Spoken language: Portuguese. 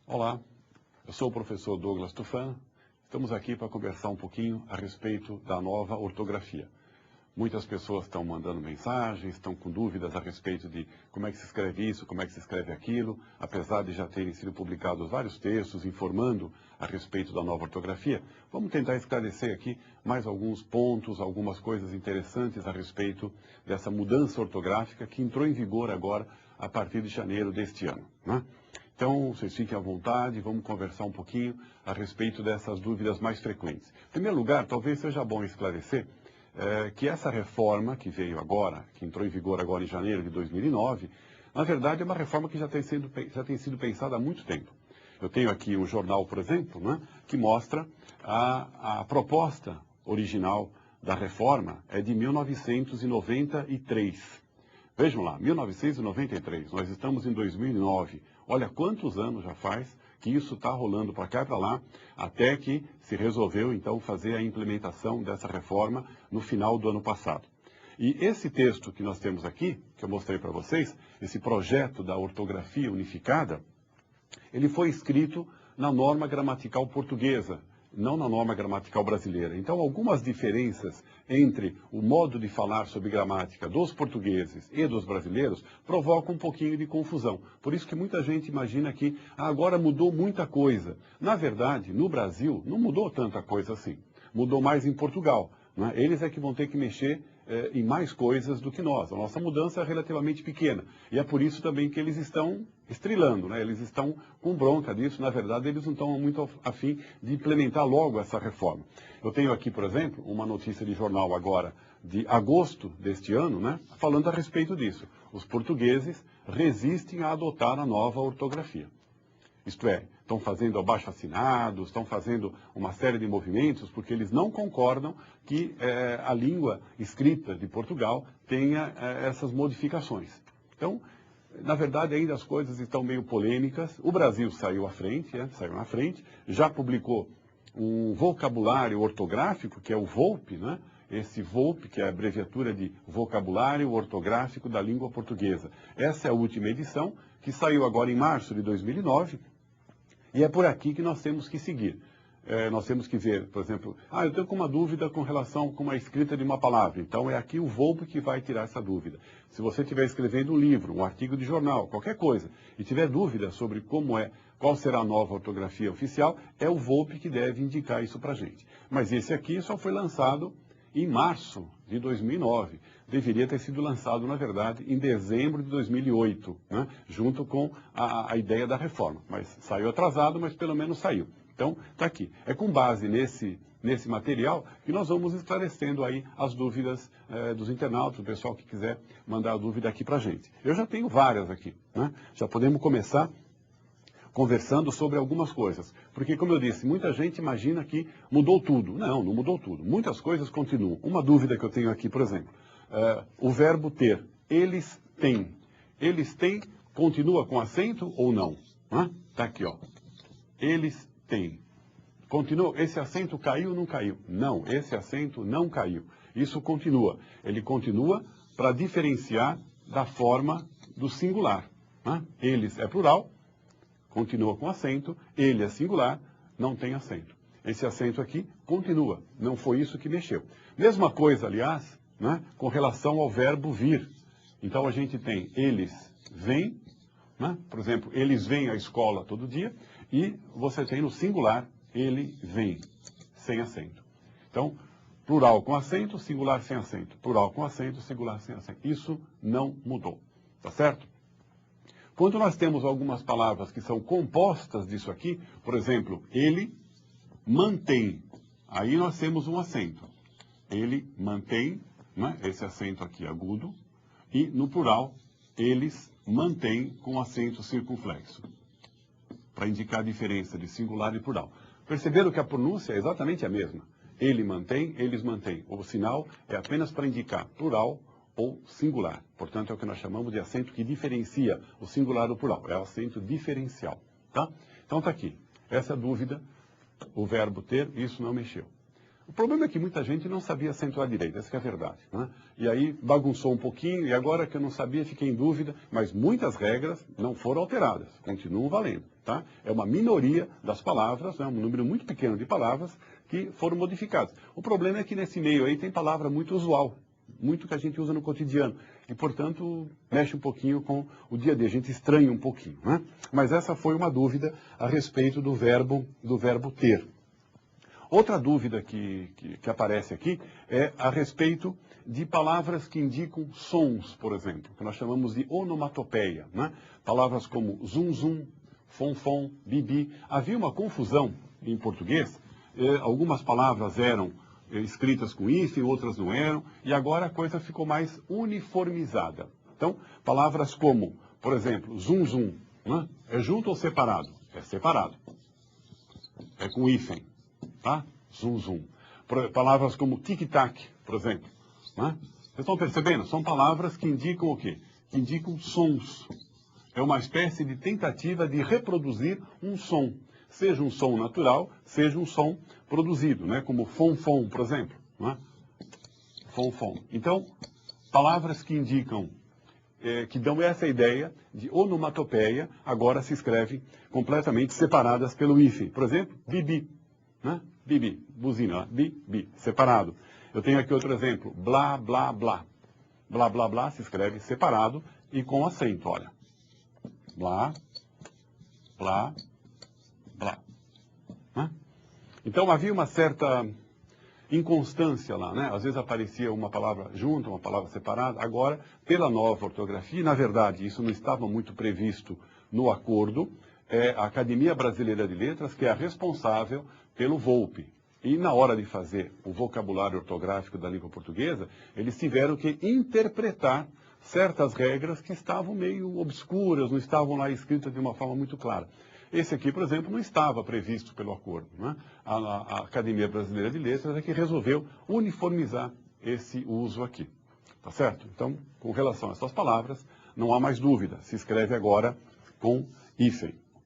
Olá, eu sou o professor Douglas Tufan. Estamos aqui para conversar um pouquinho a respeito da nova ortografia. Muitas pessoas estão mandando mensagens, estão com dúvidas a respeito de como é que se escreve isso, como é que se escreve aquilo, apesar de já terem sido publicados vários textos informando a respeito da nova ortografia. Vamos tentar esclarecer aqui mais alguns pontos, algumas coisas interessantes a respeito dessa mudança ortográfica que entrou em vigor agora a partir de janeiro deste ano, né? Então, vocês fiquem à vontade, vamos conversar um pouquinho a respeito dessas dúvidas mais frequentes. Em primeiro lugar, talvez seja bom esclarecer que essa reforma que veio agora, que entrou em vigor agora em janeiro de 2009, na verdade é uma reforma que já tem sido pensada há muito tempo. Eu tenho aqui um jornal, por exemplo, né, que mostra a proposta original da reforma é de 1993. Vejam lá, 1993, nós estamos em 2009. Olha quantos anos já faz que isso está rolando para cá e para lá, até que se resolveu, então, fazer a implementação dessa reforma no final do ano passado. E esse texto que nós temos aqui, que eu mostrei para vocês, esse projeto da ortografia unificada, ele foi escrito na norma gramatical portuguesa, não na norma gramatical brasileira. Então, algumas diferenças entre o modo de falar sobre gramática dos portugueses e dos brasileiros provocam um pouquinho de confusão. Por isso que muita gente imagina que agora mudou muita coisa. Na verdade, no Brasil, não mudou tanta coisa assim. Mudou mais em Portugal, né? Eles é que vão ter que mexer em mais coisas do que nós. A nossa mudança é relativamente pequena. E é por isso também que eles estão estrilando, né? Eles estão com bronca disso. Na verdade, eles não estão muito afim de implementar logo essa reforma. Eu tenho aqui, por exemplo, uma notícia de jornal agora, de agosto deste ano, né? Falando a respeito disso. Os portugueses resistem a adotar a nova ortografia. Isto é, estão fazendo abaixo-assinados, estão fazendo uma série de movimentos, porque eles não concordam que a língua escrita de Portugal tenha essas modificações. Então, na verdade, ainda as coisas estão meio polêmicas. O Brasil saiu à frente, saiu na frente, já publicou um vocabulário ortográfico, que é o VOLP, né? Esse VOLP, que é a abreviatura de Vocabulário Ortográfico da Língua Portuguesa. Essa é a última edição, que saiu agora em março de 2009, e é por aqui que nós temos que seguir. Nós temos que ver, por exemplo, eu tenho uma dúvida com relação com a escrita de uma palavra. Então é aqui o VOLP que vai tirar essa dúvida. Se você estiver escrevendo um livro, um artigo de jornal, qualquer coisa, e tiver dúvida sobre qual será a nova ortografia oficial, é o VOLP que deve indicar isso para a gente. Mas esse aqui só foi lançado em março de 2009. Deveria ter sido lançado, na verdade, em dezembro de 2008, né? Junto com a ideia da reforma. Mas saiu atrasado, mas pelo menos saiu. Então, está aqui. É com base nesse material que nós vamos esclarecendo aí as dúvidas dos internautas, do pessoal que quiser mandar a dúvida aqui para a gente. Eu já tenho várias aqui, né? Já podemos começar conversando sobre algumas coisas. Porque, como eu disse, muita gente imagina que mudou tudo. Não, não mudou tudo. Muitas coisas continuam. Uma dúvida que eu tenho aqui, por exemplo, o verbo ter. Eles têm. Eles têm continua com acento ou não? Está aqui, ó. Eles têm. Continua. Esse acento caiu ou não caiu? Não, esse acento não caiu. Isso continua. Ele continua para diferenciar da forma do singular. Eles é plural, continua com acento, ele é singular, não tem acento. Esse acento aqui continua, não foi isso que mexeu. Mesma coisa, aliás, né, com relação ao verbo vir. Então a gente tem eles vêm, né, por exemplo, eles vêm à escola todo dia, e você tem no singular, ele vem, sem acento. Então, plural com acento, singular sem acento. Plural com acento, singular sem acento. Isso não mudou, tá certo? Quando nós temos algumas palavras que são compostas disso aqui, por exemplo, ele mantém. Aí nós temos um acento. Ele mantém, né, esse acento aqui agudo, e no plural, eles mantêm com acento circunflexo, para indicar a diferença de singular e plural. Perceberam que a pronúncia é exatamente a mesma. Ele mantém, eles mantêm. O sinal é apenas para indicar plural ou singular. Portanto, é o que nós chamamos de acento que diferencia o singular do plural. É o acento diferencial. Tá? Então está aqui. Essa é a dúvida. O verbo ter, isso não mexeu. O problema é que muita gente não sabia acentuar direito, essa que é a verdade, né? E aí bagunçou um pouquinho, e agora que eu não sabia, fiquei em dúvida, mas muitas regras não foram alteradas, continuam valendo, tá? É uma minoria das palavras, né, um número muito pequeno de palavras que foram modificadas. O problema é que nesse meio aí tem palavra muito usual, muito que a gente usa no cotidiano, e portanto mexe um pouquinho com o dia a dia, a gente estranha um pouquinho, né? Mas essa foi uma dúvida a respeito do verbo ter. Outra dúvida que aparece aqui é a respeito de palavras que indicam sons, por exemplo, que nós chamamos de onomatopeia, né? Palavras como zum zum, fom fom, bibi. Havia uma confusão em português, algumas palavras eram escritas com hífen, outras não eram, e agora a coisa ficou mais uniformizada. Então, palavras como, por exemplo, zum zum, né? É junto ou separado? É separado. É com hífen. Tá? Zum, zum. Palavras como tic-tac, por exemplo. Né? Vocês estão percebendo? São palavras que indicam o quê? Que indicam sons. É uma espécie de tentativa de reproduzir um som. Seja um som natural, seja um som produzido, né? Como fom-fom, por exemplo. Né? Fom-fom. Então, palavras que indicam, que dão essa ideia de onomatopeia, agora se escrevem completamente separadas pelo hífen. Por exemplo, bibi. Né? Bibi, buzina, bi, separado. Eu tenho aqui outro exemplo, blá, blá, blá. Blá, blá, blá se escreve separado e com acento, olha. Blá, blá, blá. Né? Então havia uma certa inconstância lá, né? Às vezes aparecia uma palavra junto, uma palavra separada. Agora, pela nova ortografia, e na verdade isso não estava muito previsto no acordo, é a Academia Brasileira de Letras que é a responsável pelo VOLPE. E na hora de fazer o vocabulário ortográfico da língua portuguesa, eles tiveram que interpretar certas regras que estavam meio obscuras, não estavam lá escritas de uma forma muito clara. Esse aqui, por exemplo, não estava previsto pelo acordo, né? A Academia Brasileira de Letras é que resolveu uniformizar esse uso aqui. Tá certo? Então, com relação a essas palavras, não há mais dúvida. Se escreve agora com hífen.